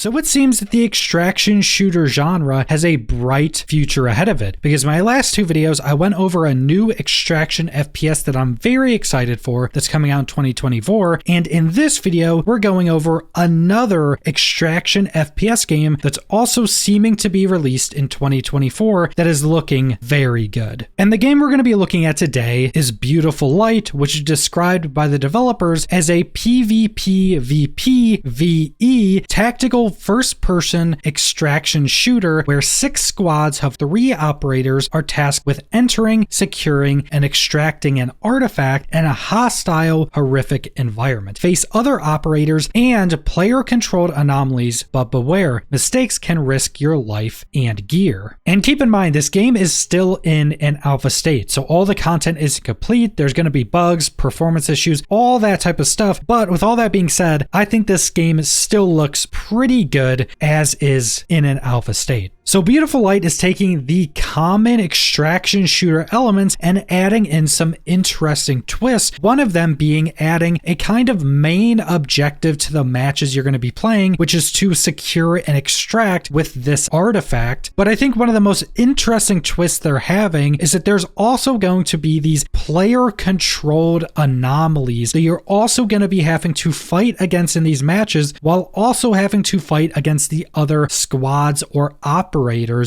So it seems that the extraction shooter genre has a bright future ahead of it, because my last two videos I went over a new extraction FPS that I'm very excited for that's coming out in 2024, and in this video we're going over another extraction FPS game that's also seeming to be released in 2024 that is looking very good. And the game we're going to be looking at today is Beautiful Light, which is described by the developers as a PvPvPvE tactical first-person extraction shooter where 6 squads of 3 operators are tasked with entering, securing, and extracting an artifact in a hostile, horrific environment. Face other operators and player-controlled anomalies, but beware, mistakes can risk your life and gear. And keep in mind, this game is still in an alpha state, so all the content isn't complete. There's going to be bugs, performance issues, all that type of stuff. But with all that being said, I think this game still looks pretty good as is in an alpha state. So Beautiful Light is taking the common extraction shooter elements and adding in some interesting twists, one of them being adding a kind of main objective to the matches you're going to be playing, which is to secure and extract with this artifact. But I think one of the most interesting twists they're having is that there's also going to be these player-controlled anomalies that you're also going to be having to fight against in these matches, while also having to fight against the other squads or operators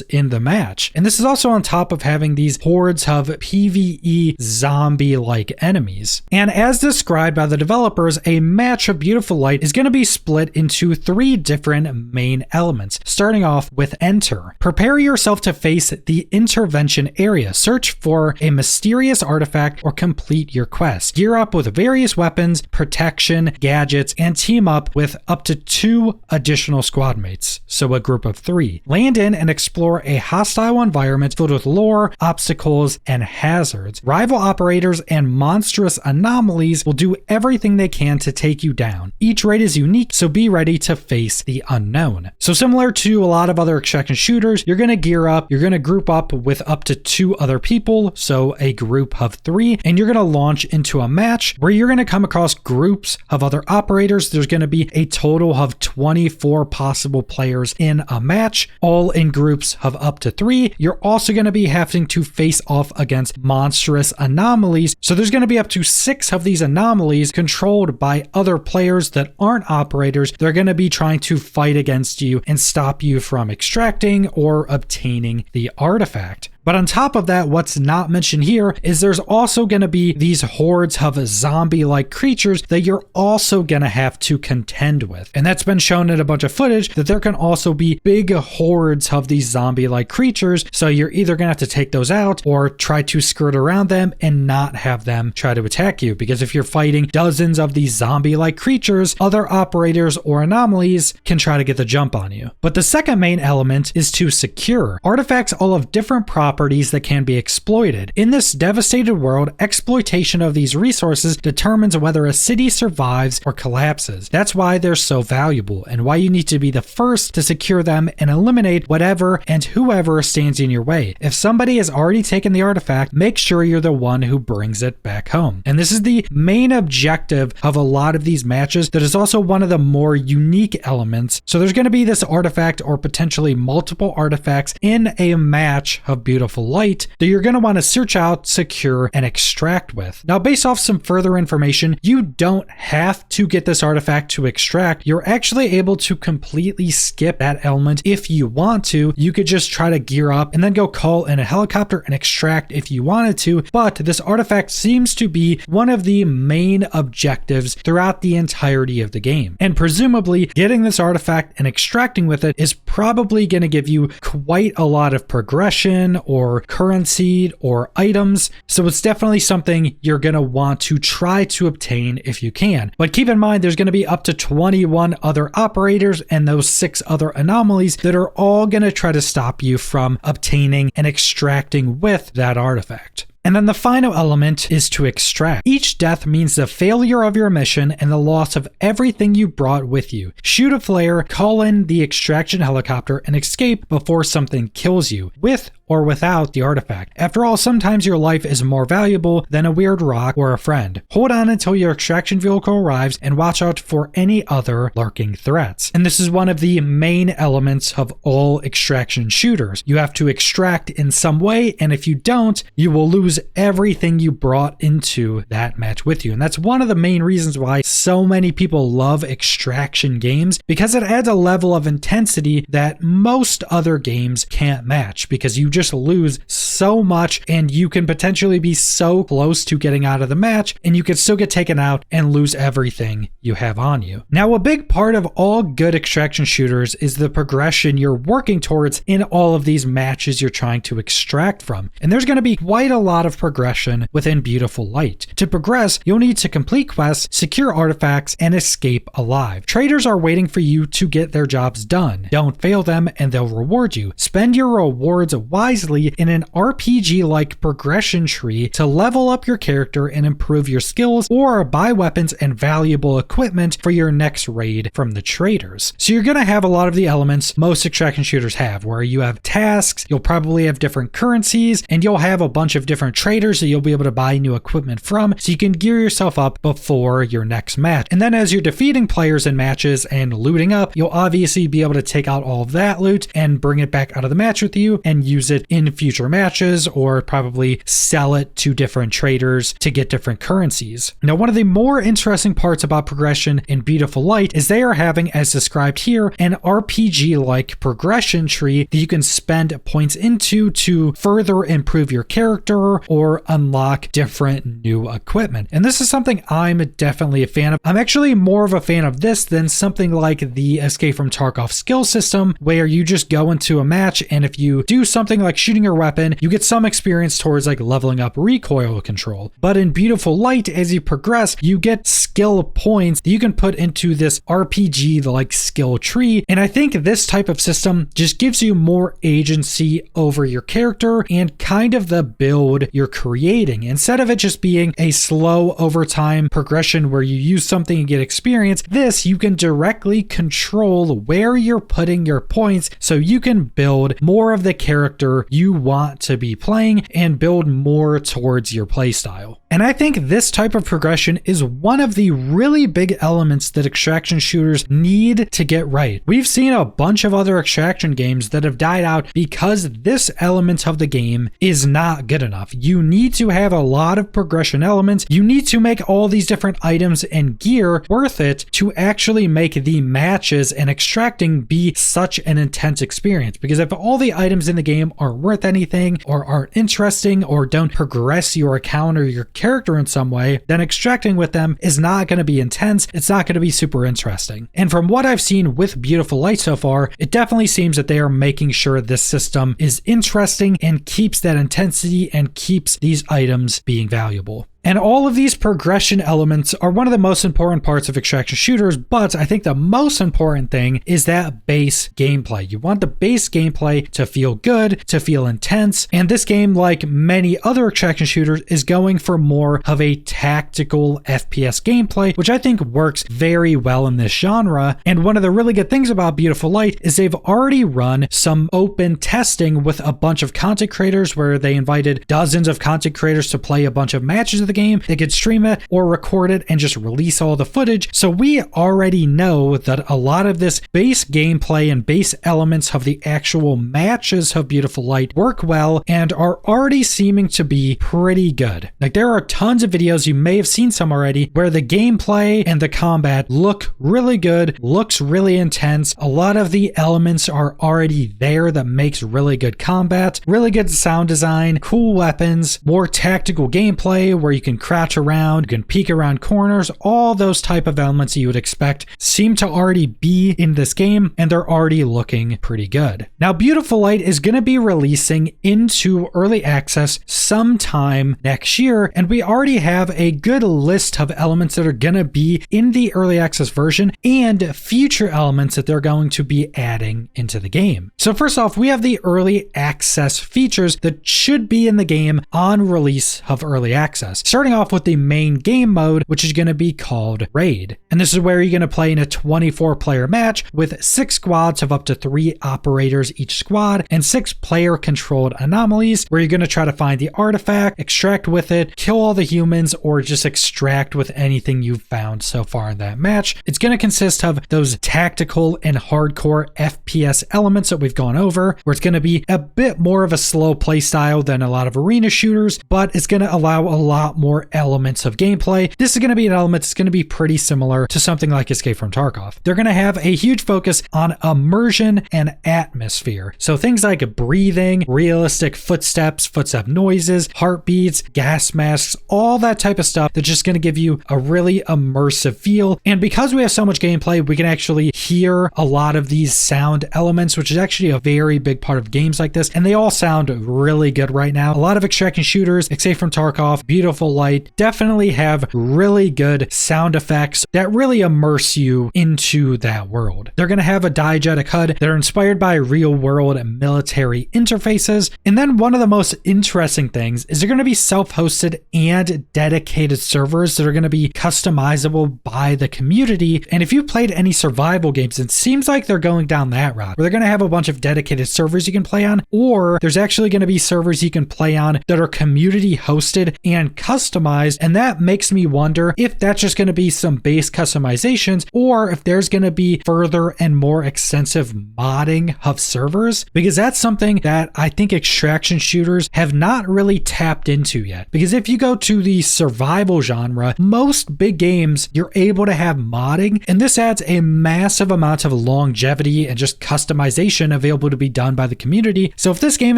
in the match. And this is also on top of having these hordes of PvE zombie-like enemies. And as described by the developers, a match of Beautiful Light is going to be split into 3 different main elements, starting off with Enter. Prepare yourself to face the intervention area, search for a mysterious artifact, or complete your quest. Gear up with various weapons, protection, gadgets, and team up with up to 2 additional squad mates, so a group of 3. Land in and explore a hostile environment filled with lore, obstacles, and hazards. Rival operators and monstrous anomalies will do everything they can to take you down. Each raid is unique, so be ready to face the unknown. So similar to a lot of other extraction shooters, you're going to gear up, you're going to group up with up to 2 other people, so a group of 3, and you're going to launch into a match where you're going to come across groups of other operators. There's going to be a total of 24 possible players in a match, all in groups of up to 3. You're also going to be having to face off against monstrous anomalies. So there's going to be up to 6 of these anomalies controlled by other players that aren't operators. They're going to be trying to fight against you and stop you from extracting or obtaining the artifact. But on top of that, what's not mentioned here is there's also going to be these hordes of zombie-like creatures that you're also going to have to contend with. And that's been shown in a bunch of footage that there can also be big hordes of these zombie-like creatures. So you're either going to have to take those out or try to skirt around them and not have them try to attack you. Because if you're fighting dozens of these zombie-like creatures, other operators or anomalies can try to get the jump on you. But the second main element is to secure. Artifacts all of different properties that can be exploited. In this devastated world, exploitation of these resources determines whether a city survives or collapses. That's why they're so valuable and why you need to be the first to secure them and eliminate whatever and whoever stands in your way. If somebody has already taken the artifact, make sure you're the one who brings it back home. And this is the main objective of a lot of these matches that is also one of the more unique elements. So there's going to be this artifact or potentially multiple artifacts in a match of Beautiful Light that you're going to want to search out, secure, and extract with. Now, based off some further information, you don't have to get this artifact to extract. You're actually able to completely skip that element if you want to. You could just try to gear up and then go call in a helicopter and extract if you wanted to, but this artifact seems to be one of the main objectives throughout the entirety of the game. And presumably, getting this artifact and extracting with it is probably going to give you quite a lot of progression or currency or items. So it's definitely something you're going to want to try to obtain if you can. But keep in mind, there's going to be up to 21 other operators and those 6 other anomalies that are all going to try to stop you from obtaining and extracting with that artifact. And then the final element is to extract. Each death means the failure of your mission and the loss of everything you brought with you. Shoot a flare, call in the extraction helicopter, and escape before something kills you, with or without the artifact. After all, sometimes your life is more valuable than a weird rock or a friend. Hold on until your extraction vehicle arrives and watch out for any other lurking threats. And this is one of the main elements of all extraction shooters. You have to extract in some way, and if you don't, you will lose everything you brought into that match with you. And that's one of the main reasons why so many people love extraction games, because it adds a level of intensity that most other games can't match, because you just lose so much and you can potentially be so close to getting out of the match and you could still get taken out and lose everything you have on you. Now, a big part of all good extraction shooters is the progression you're working towards in all of these matches you're trying to extract from. And there's going to be quite a lot of progression within Beautiful Light. To progress, you'll need to complete quests, secure artifacts, and escape alive. Traders are waiting for you to get their jobs done. Don't fail them and they'll reward you. Spend your rewards wisely in an RPG-like progression tree to level up your character and improve your skills, or buy weapons and valuable equipment for your next raid from the traders. So you're going to have a lot of the elements most extraction shooters have, where you have tasks, you'll probably have different currencies, and you'll have a bunch of different traders that you'll be able to buy new equipment from, so you can gear yourself up before your next match. And then as you're defeating players in matches and looting up, you'll obviously be able to take out all of that loot and bring it back out of the match with you and use it in future matches, or probably sell it to different traders to get different currencies. Now, one of the more interesting parts about progression in Beautiful Light is they are having, as described here, an RPG-like progression tree that you can spend points into to further improve your character or unlock different new equipment. And this is something I'm definitely a fan of. I'm actually more of a fan of this than something like the Escape from Tarkov skill system, where you just go into a match and if you do something like shooting your weapon, you get some experience towards like leveling up recoil control. But in Beautiful Light, as you progress, you get skill points that you can put into this RPG-like skill tree. And I think this type of system just gives you more agency over your character and kind of the build you're creating. Instead of it just being a slow overtime progression where you use something and get experience, this you can directly control where you're putting your points so you can build more of the character you want to be playing and build more towards your playstyle. And I think this type of progression is one of the really big elements that extraction shooters need to get right. We've seen a bunch of other extraction games that have died out because this element of the game is not good enough. You need to have a lot of progression elements. You need to make all these different items and gear worth it to actually make the matches and extracting be such an intense experience. Because if all the items in the game aren't worth anything or aren't interesting or don't progress your account or your character in some way, then extracting with them is not going to be intense. It's not going to be super interesting. And from what I've seen with Beautiful Light so far, it definitely seems that they are making sure this system is interesting and keeps that intensity and keeps these items being valuable. And all of these progression elements are one of the most important parts of extraction shooters, but I think the most important thing is that base gameplay. You want the base gameplay to feel good, to feel intense, and this game, like many other extraction shooters, is going for more of a tactical FPS gameplay, which I think works very well in this genre. And one of the really good things about Beautiful Light is they've already run some open testing with a bunch of content creators where they invited dozens of content creators to play a bunch of matches of the game. They could stream it or record it and just release all the footage. So we already know that a lot of this base gameplay and base elements of the actual matches of Beautiful Light work well and are already seeming to be pretty good. Like, there are tons of videos, you may have seen some already, where the gameplay and the combat look really good, looks really intense. A lot of the elements are already there that makes really good combat, really good sound design, cool weapons, more tactical gameplay where you can crouch around, you can peek around corners. All those type of elements that you would expect seem to already be in this game, and they're already looking pretty good. Now, Beautiful Light is going to be releasing into early access sometime next year, and we already have a good list of elements that are going to be in the early access version and future elements that they're going to be adding into the game. So first off, we have the early access features that should be in the game on release of early access. starting off with the main game mode, which is going to be called Raid. And this is where you're going to play in a 24-player match with 6 squads of up to 3 operators each squad and 6 player-controlled anomalies, where you're going to try to find the artifact, extract with it, kill all the humans, or just extract with anything you've found so far in that match. It's going to consist of those tactical and hardcore FPS elements that we've gone over, where it's going to be a bit more of a slow play style than a lot of arena shooters, but it's going to allow a lot more elements of gameplay. This is going to be an element that's going to be pretty similar to something like Escape from Tarkov. They're going to have a huge focus on immersion and atmosphere. So things like breathing, realistic footstep noises, heartbeats, gas masks, all that type of stuff that's just going to give you a really immersive feel. And because we have so much gameplay, we can actually hear a lot of these sound elements, which is actually a very big part of games like this. And they all sound really good right now. A lot of extraction shooters, Escape from Tarkov, Beautiful Light, definitely have really good sound effects that really immerse you into that world. They're going to have a diegetic HUD that are inspired by real world and military interfaces. And then one of the most interesting things is they're going to be self-hosted and dedicated servers that are going to be customizable by the community. And if you've played any survival games, it seems like they're going down that route, where they're going to have a bunch of dedicated servers you can play on, or there's actually going to be servers you can play on that are community hosted and customized. And that makes me wonder if that's just going to be some base customizations, or if there's going to be further and more extensive modding of servers, because that's something that I think extraction shooters have not really tapped into yet. Because if you go to the survival genre, most big games, you're able to have modding, and this adds a massive amount of longevity and just customization available to be done by the community. So if this game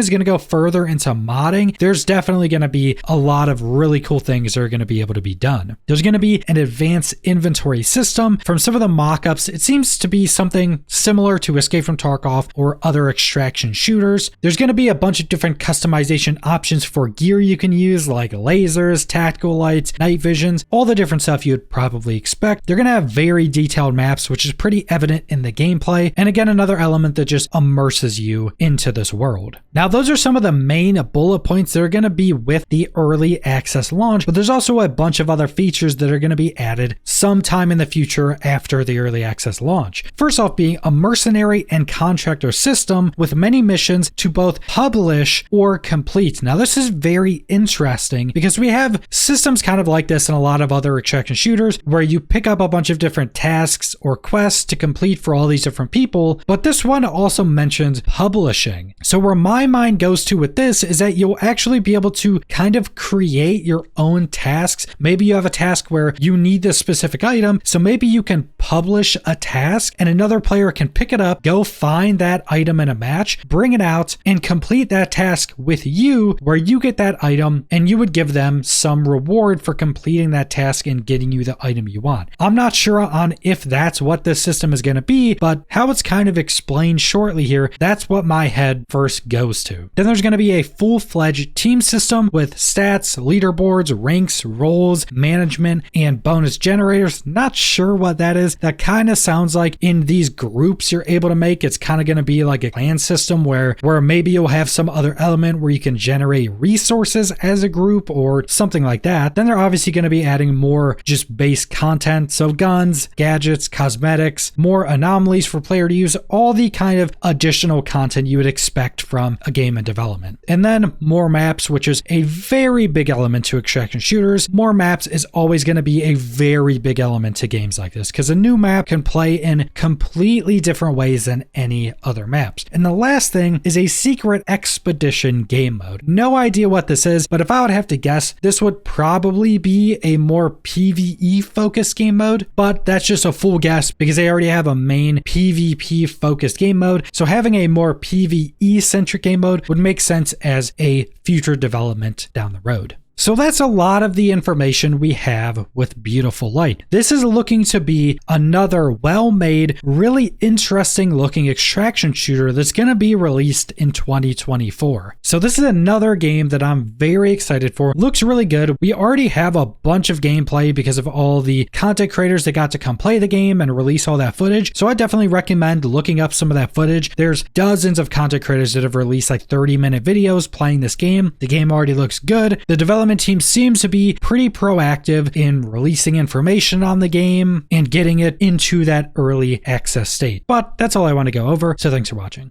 is going to go further into modding, there's definitely going to be a lot of really cool things that are going to be able to be done. There's going to be an advanced inventory system. From some of the mock-ups, it seems to be something similar to Escape from Tarkov or other extraction shooters. There's going to be a bunch of different customization options for gear you can use, like lasers, tactical lights, night visions, all the different stuff you'd probably expect. They're going to have very detailed maps, which is pretty evident in the gameplay. And again, another element that just immerses you into this world. Now, those are some of the main bullet points that are going to be with the early access launch, but there's also a bunch of other features that are going to be added sometime in the future after the early access launch. First off, being a mercenary and contractor system with many missions to both publish or complete. Now, this is very interesting because we have systems kind of like this in a lot of other extraction shooters where you pick up a bunch of different tasks or quests to complete for all these different people, but this one also mentions publishing. So where my mind goes to with this is that you'll actually be able to kind of create your own tasks. Maybe you have a task where you need this specific item, so maybe you can publish a task and another player can pick it up, go find that item in a match, bring it out, and complete that task with you, where you get that item and you would give them some reward for completing that task and getting you the item you want. I'm not sure on if that's what this system is going to be, but how it's kind of explained shortly here, that's what my head first goes to. Then there's going to be a full-fledged team system with stats, leaderboards, ranks, roles, management, and bonus generators. Not sure what that is. That kind of sounds like in these groups you're able to make, it's kind of going to be like a clan system where maybe you'll have some other element where you can generate resources as a group or something like that. Then they're obviously going to be adding more just base content. So guns, gadgets, cosmetics, more anomalies for player to use, all the kind of additional content you would expect from a game in development. And then more maps, which is a very big element to extraction shooters. More maps is always going to be a very big element to games like this because a new map can play in completely different ways than any other maps. And the last thing is a secret expedition game mode. No idea what this is, but if I would have to guess, this would probably be a more PvE focused game mode, but that's just a full guess because they already have a main PvP focused game mode. So having a more PvE centric game mode would make sense as a future development down the road. So that's a lot of the information we have with Beautiful Light. This is looking to be another well-made, really interesting looking extraction shooter that's going to be released in 2024. So this is another game that I'm very excited for. Looks really good. We already have a bunch of gameplay because of all the content creators that got to come play the game and release all that footage. So I definitely recommend looking up some of that footage. There's dozens of content creators that have released like 30-minute videos playing this game. The game already looks good. The development development team seems to be pretty proactive in releasing information on the game and getting it into that early access state. But that's all I want to go over, so thanks for watching.